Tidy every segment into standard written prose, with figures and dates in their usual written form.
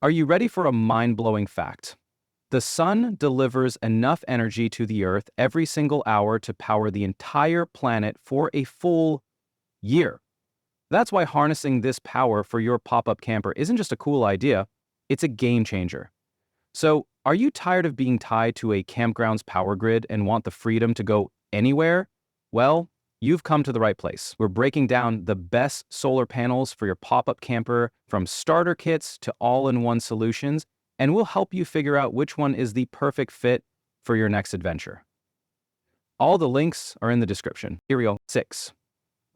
Are you ready for a mind-blowing fact? The sun delivers enough energy to the Earth every single hour to power the entire planet for a full year. That's why harnessing this power for your pop-up camper isn't just a cool idea, it's a game changer. So, are you tired of being tied to a campground's power grid and want the freedom to go anywhere? Well, you've come to the right place. We're breaking down the best solar panels for your pop-up camper, from starter kits to all-in-one solutions, and we'll help you figure out which one is the perfect fit for your next adventure. All the links are in the description. Here we go. 6.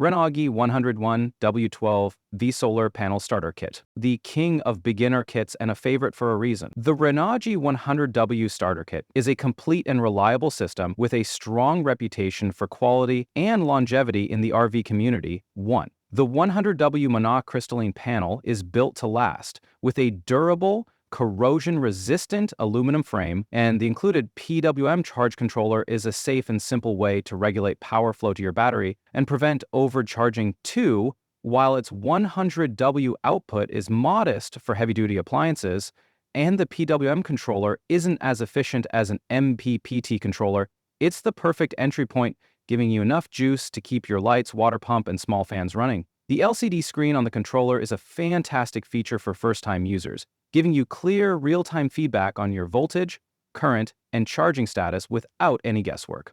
Renogy 101 W12 V-Solar Panel Starter Kit, the king of beginner kits and a favorite for a reason. The Renogy 100W Starter Kit is a complete and reliable system with a strong reputation for quality and longevity in the RV community. 1. The 100W monocrystalline panel is built to last, with a durable, corrosion-resistant aluminum frame, and the included PWM charge controller is a safe and simple way to regulate power flow to your battery and prevent overcharging. 2. While its 100W output is modest for heavy-duty appliances, and the PWM controller isn't as efficient as an MPPT controller, it's the perfect entry point, giving you enough juice to keep your lights, water pump, and small fans running. The LCD screen on the controller is a fantastic feature for first-time users, giving you clear, real-time feedback on your voltage, current, and charging status without any guesswork.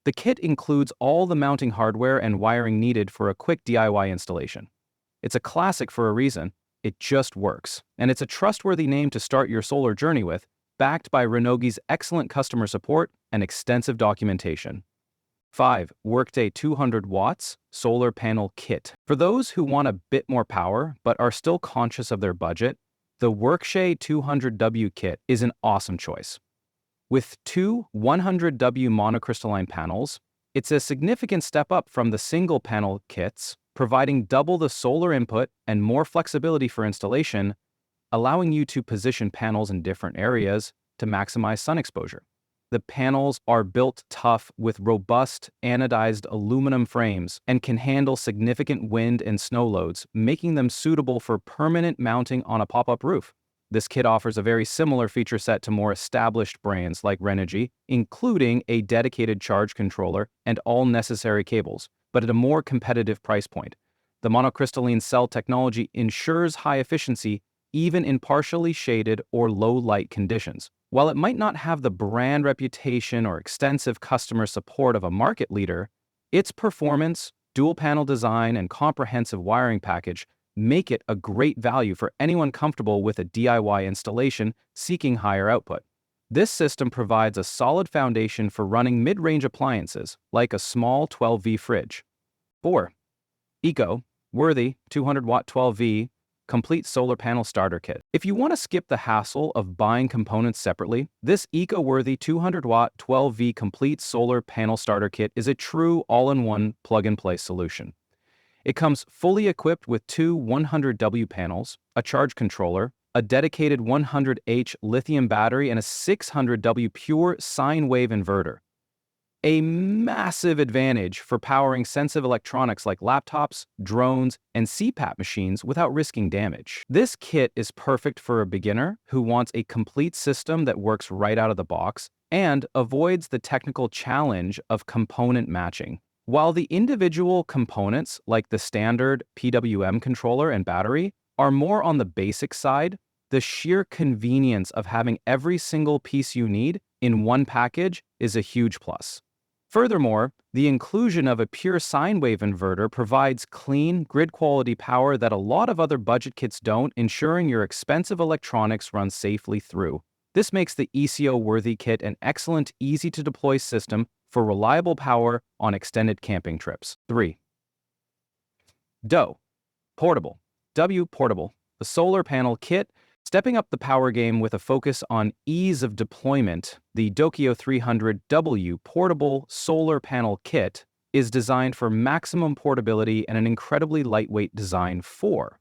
The kit includes all the mounting hardware and wiring needed for a quick DIY installation. It's a classic for a reason. It just works. And it's a trustworthy name to start your solar journey with, backed by Renogy's excellent customer support and extensive documentation. 5. WERCHTAY 200 Watts Solar Panel Kit. For those who want a bit more power but are still conscious of their budget, the WERCHTAY 200W kit is an awesome choice. With two 100W monocrystalline panels, it's a significant step up from the single panel kits, providing double the solar input and more flexibility for installation, allowing you to position panels in different areas to maximize sun exposure. The panels are built tough with robust anodized aluminum frames and can handle significant wind and snow loads, making them suitable for permanent mounting on a pop-up roof. This kit offers a very similar feature set to more established brands like Renogy, including a dedicated charge controller and all necessary cables, but at a more competitive price point. The monocrystalline cell technology ensures high efficiency even in partially shaded or low-light conditions. While it might not have the brand reputation or extensive customer support of a market leader, its performance, dual-panel design, and comprehensive wiring package make it a great value for anyone comfortable with a DIY installation seeking higher output. This system provides a solid foundation for running mid-range appliances, like a small 12V fridge. 4. Eco-worthy 200-watt 12V Complete Solar Panel Starter Kit. If you want to skip the hassle of buying components separately, this eco-worthy 200-watt 12V Complete Solar Panel Starter Kit is a true all-in-one plug-and-play solution. It comes fully equipped with two 100W panels, a charge controller, a dedicated 100H lithium battery, and a 600W pure sine wave inverter. A massive advantage for powering sensitive electronics like laptops, drones, and CPAP machines without risking damage. This kit is perfect for a beginner who wants a complete system that works right out of the box and avoids the technical challenge of component matching. While the individual components, like the standard PWM controller and battery, are more on the basic side, the sheer convenience of having every single piece you need in one package is a huge plus. Furthermore, the inclusion of a pure sine wave inverter provides clean, grid-quality power that a lot of other budget kits don't, ensuring your expensive electronics run safely through. This makes the ECO-worthy kit an excellent, easy-to-deploy system for reliable power on extended camping trips. 3. Portable. Portable, the solar panel kit. Stepping up the power game with a focus on ease of deployment, the DOKIO 300W Portable Solar Panel Kit is designed for maximum portability and an incredibly lightweight design. 4.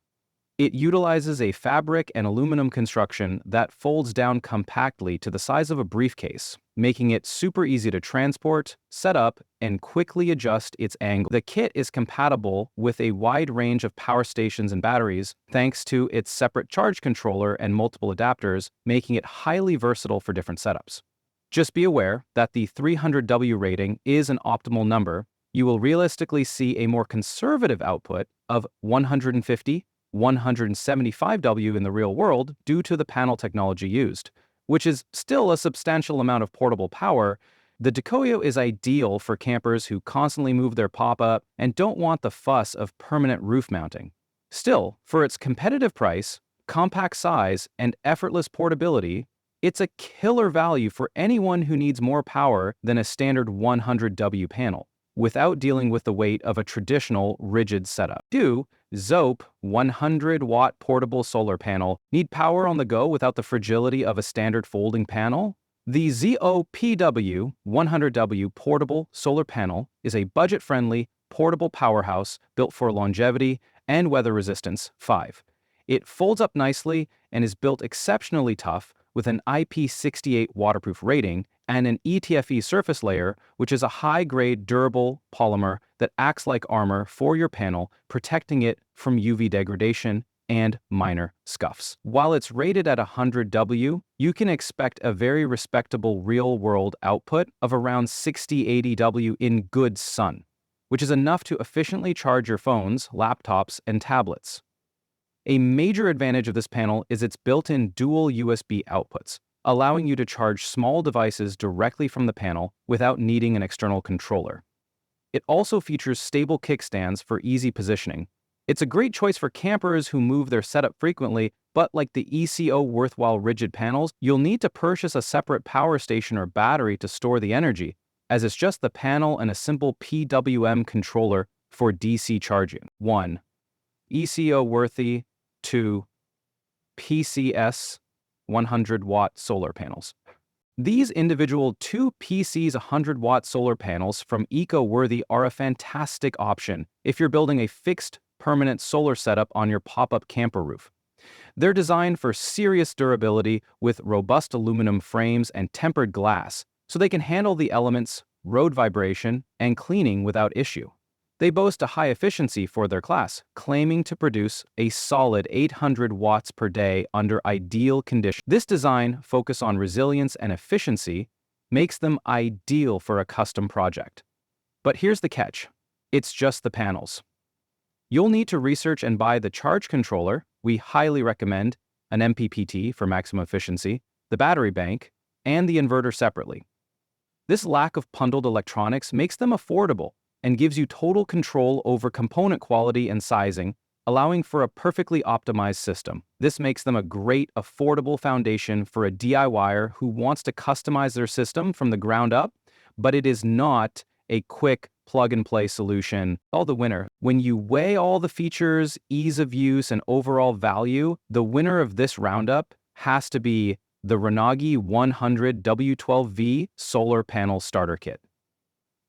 It utilizes a fabric and aluminum construction that folds down compactly to the size of a briefcase, making it super easy to transport, set up, and quickly adjust its angle. The kit is compatible with a wide range of power stations and batteries, thanks to its separate charge controller and multiple adapters, making it highly versatile for different setups. Just be aware that the 300W rating is an optimal number. You will realistically see a more conservative output of 150, 175W in the real world due to the panel technology used, which is still a substantial amount of portable power. The DOKIO is ideal for campers who constantly move their pop-up and don't want the fuss of permanent roof mounting. Still, for its competitive price, compact size, and effortless portability, it's a killer value for anyone who needs more power than a standard 100W panel, without dealing with the weight of a traditional rigid setup. 2. ZOUPW 100-watt portable solar panel. Need power on the go without the fragility of a standard folding panel? The ZOUPW 100W portable solar panel is a budget-friendly, portable powerhouse built for longevity and weather resistance. 5. It folds up nicely and is built exceptionally tough with an IP68 waterproof rating and an ETFE surface layer, which is a high-grade durable polymer that acts like armor for your panel, protecting it from UV degradation and minor scuffs. While it's rated at 100W, you can expect a very respectable real-world output of around 60-80W in good sun, which is enough to efficiently charge your phones, laptops, and tablets. A major advantage of this panel is its built-in dual USB outputs, allowing you to charge small devices directly from the panel without needing an external controller. It also features stable kickstands for easy positioning. It's a great choice for campers who move their setup frequently, but like the ECO worthwhile rigid panels, you'll need to purchase a separate power station or battery to store the energy, as it's just the panel and a simple PWM controller for DC charging. 1. ECO worthy. 2. PCS 100-watt solar panels. These individual 2 PCs 100-watt solar panels from EcoWorthy are a fantastic option if you're building a fixed, permanent solar setup on your pop-up camper roof. They're designed for serious durability with robust aluminum frames and tempered glass, so they can handle the elements, road vibration, and cleaning without issue. They boast a high efficiency for their class, claiming to produce a solid 800 watts per day under ideal conditions. This design focus on resilience and efficiency makes them ideal for a custom project. But here's the catch. It's just the panels. You'll need to research and buy the charge controller. We highly recommend an MPPT for maximum efficiency, the battery bank, and the inverter separately. This lack of bundled electronics makes them affordable and gives you total control over component quality and sizing, allowing for a perfectly optimized system. This makes them a great, affordable foundation for a DIYer who wants to customize their system from the ground up, but it is not a quick plug-and-play solution. All the winner. When you weigh all the features, ease of use, and overall value, the winner of this roundup has to be the Renogy 100 W12V Solar Panel Starter Kit.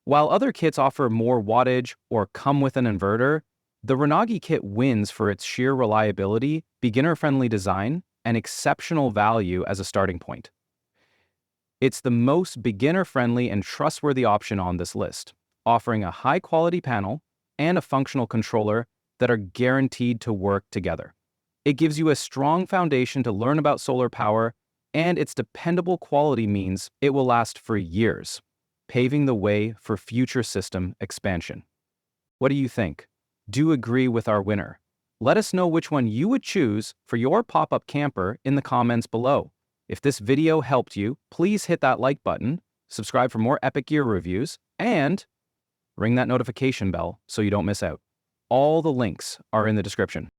While other kits offer more wattage or come with an inverter, the Renogy kit wins for its sheer reliability, beginner-friendly design, and exceptional value as a starting point. It's the most beginner-friendly and trustworthy option on this list, offering a high-quality panel and a functional controller that are guaranteed to work together. It gives you a strong foundation to learn about solar power, and its dependable quality means it will last for years, paving the way for future system expansion. What do you think? Do you agree with our winner? Let us know which one you would choose for your pop-up camper in the comments below. If this video helped you, please hit that like button, subscribe for more epic gear reviews, and ring that notification bell so you don't miss out. All the links are in the description.